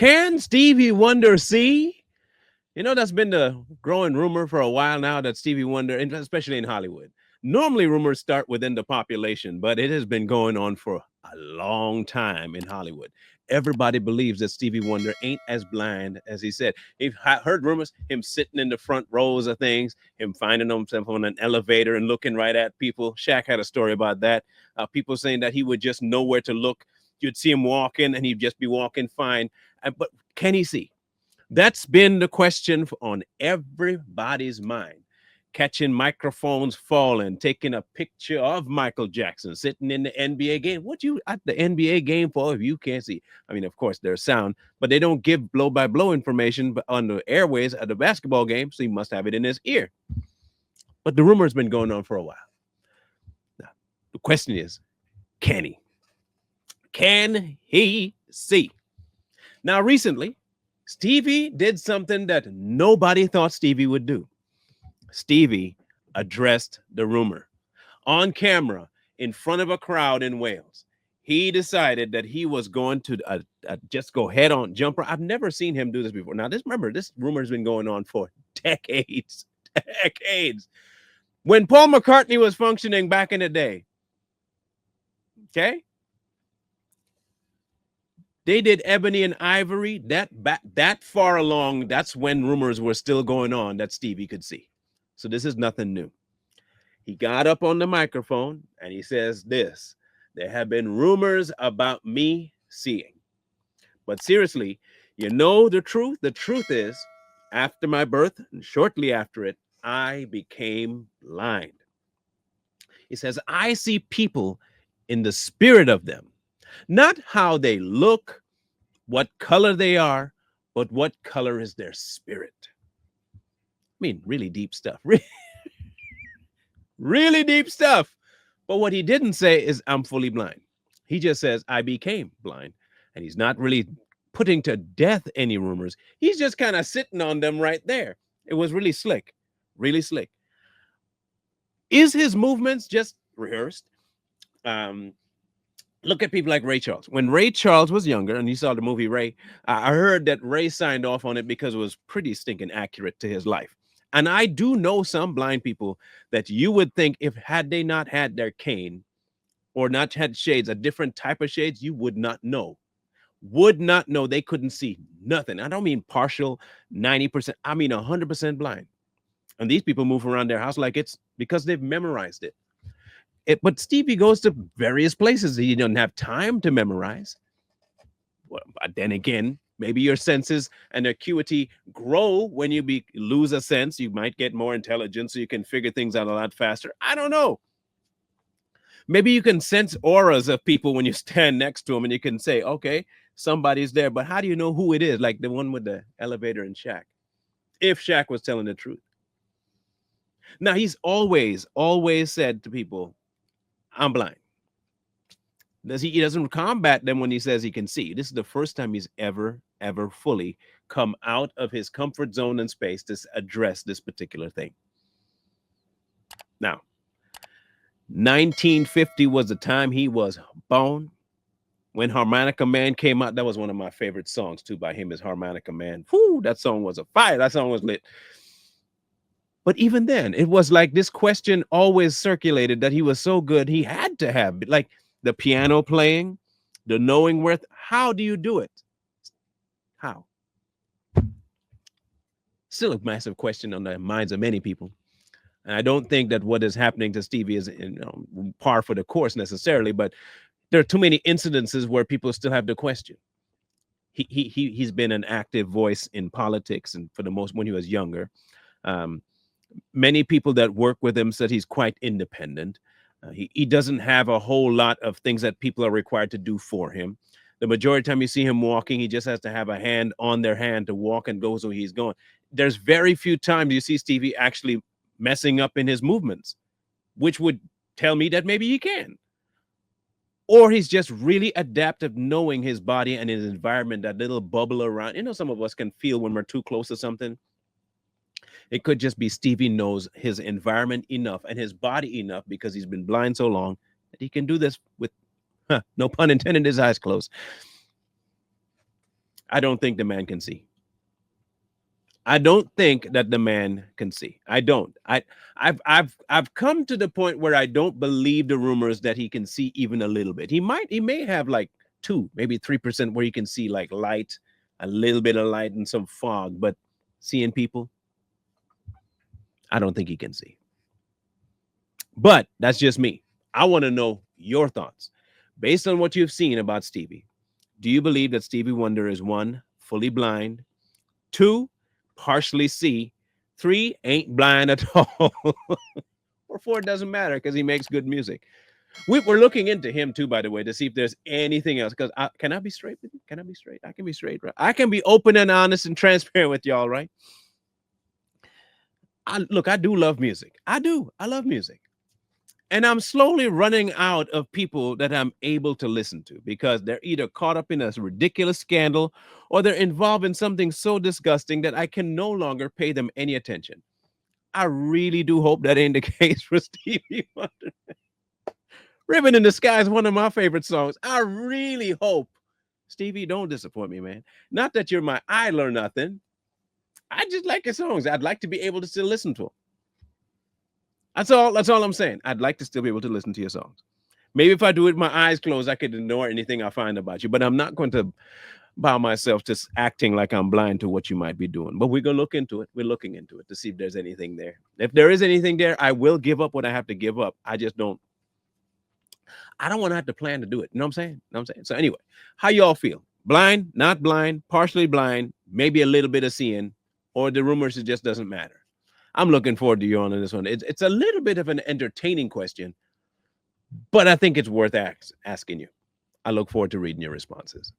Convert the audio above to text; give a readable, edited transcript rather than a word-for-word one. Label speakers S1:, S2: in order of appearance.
S1: Can Stevie Wonder see? You know, that's been the growing rumor for a while now that Stevie Wonder, and especially in Hollywood, normally rumors start within the population, but it has been going on for a long time in Hollywood. Everybody believes that Stevie Wonder ain't as blind as he said. You've heard rumors, him sitting in the front rows of things, him finding himself on an elevator and looking right at people. Shaq had a story about that. People saying that he would just know where to look. You'd see him walking and he'd just be walking fine. But can he see? That's been the question on everybody's mind. Catching microphones falling, taking a picture of Michael Jackson sitting in the NBA game. What you at the NBA game for if you can't see? I mean, of course, there's sound, but they don't give blow by blow information on the airways at the basketball game, so he must have it in his ear. But the rumor's been going on for a while. Now, the question is, can he? Can he see? Now, recently, Stevie did something that nobody thought Stevie would do. Stevie addressed the rumor on camera in front of a crowd in Wales. He decided that he was going to just go head on, jump. I've never seen him do this before. Now, remember, this rumor has been going on for decades, decades. When Paul McCartney was functioning back in the day, okay? They did Ebony and Ivory. That far along, that's when rumors were still going on that Stevie could see. So this is nothing new. He got up on the microphone and he says this: there have been rumors about me seeing. But seriously, you know the truth? The truth is, after my birth and shortly after it, I became blind. He says, I see people in the spirit of them. Not how they look, what color they are, but what color is their spirit. I mean, really deep stuff. Really deep stuff. But what he didn't say is, I'm fully blind. He just says, I became blind. And he's not really putting to death any rumors. He's just kind of sitting on them right there. It was really slick. Really slick. Is his movements just rehearsed? Look at people like Ray Charles. When Ray Charles was younger, and you saw the movie Ray, I heard that Ray signed off on it because it was pretty stinking accurate to his life. And I do know some blind people that you would think if had they not had their cane or not had shades, a different type of shades, you would not know. Would not know. They couldn't see nothing. I don't mean partial 90%. I mean 100% blind. And these people move around their house like it's because they've memorized it. But Stevie goes to various places he doesn't have time to memorize. Well, but then again, maybe your senses and acuity grow when you lose a sense. You might get more intelligent, so you can figure things out a lot faster. I don't know. Maybe you can sense auras of people when you stand next to them, and you can say, okay, somebody's there. But how do you know who it is? Like the one with the elevator in Shaq. If Shaq was telling the truth. Now, he's always said to people, I'm blind. He doesn't combat them when he says he can see. This is the first time he's ever fully come out of his comfort zone and space to address this particular thing. Now, 1950 was the time he was born. When Harmonica Man came out, that was one of my favorite songs too by him, is Harmonica Man. Whoo, that song was a fire. That song was lit. But even then, it was like this question always circulated that he was so good, he had to have, like, the piano playing, the knowing where. How do you do it? How? Still a massive question on the minds of many people. And I don't think that what is happening to Stevie is par for the course necessarily, but there are too many incidences where people still have the question. He's been an active voice in politics, and for the most, when he was younger. Many people that work with him said he's quite independent. He doesn't have a whole lot of things that people are required to do for him. The majority of the time you see him walking, he just has to have a hand on their hand to walk and go where he's going. There's very few times you see Stevie actually messing up in his movements, which would tell me that maybe he can. Or he's just really adaptive, knowing his body and his environment, that little bubble around. You know, some of us can feel when we're too close to something. It could just be Stevie knows his environment enough and his body enough, because he's been blind so long, that he can do this with, no pun intended, his eyes closed. I don't think the man can see. I don't think that the man can see. I don't. I've come to the point where I don't believe the rumors that he can see even a little bit. He may have like 2, maybe 3% where he can see like light, a little bit of light and some fog, but seeing people, I don't think he can see. But that's just me. I want to know your thoughts. Based on what you've seen about Stevie, do you believe that Stevie Wonder is 1, fully blind, 2, partially see, 3, ain't blind at all, or 4, it doesn't matter because he makes good music? We're looking into him too, by the way, to see if there's anything else. Because can I be straight with you? Can I be straight? I can be straight, right? I can be open and honest and transparent with y'all, right? Look, I do love music. I do. I love music. And I'm slowly running out of people that I'm able to listen to because they're either caught up in a ridiculous scandal or they're involved in something so disgusting that I can no longer pay them any attention. I really do hope that ain't the case for Stevie Wonder. Ribbon in the Sky is one of my favorite songs. I really hope, Stevie, don't disappoint me, man. Not that you're my idol or nothing. I just like your songs. I'd like to be able to still listen to them. That's all I'm saying. I'd like to still be able to listen to your songs. Maybe if I do it with my eyes closed, I could ignore anything I find about you, but I'm not going to bow myself to acting like I'm blind to what you might be doing. But we're going to look into it. We're looking into it to see if there's anything there. If there is anything there, I will give up what I have to give up. I don't want to have to plan to do it. You know what I'm saying? So anyway, how y'all feel? Blind, not blind, partially blind, maybe a little bit of seeing, or the rumors, it just doesn't matter. I'm looking forward to you on this one. It's a little bit of an entertaining question, but I think it's worth asking you. I look forward to reading your responses.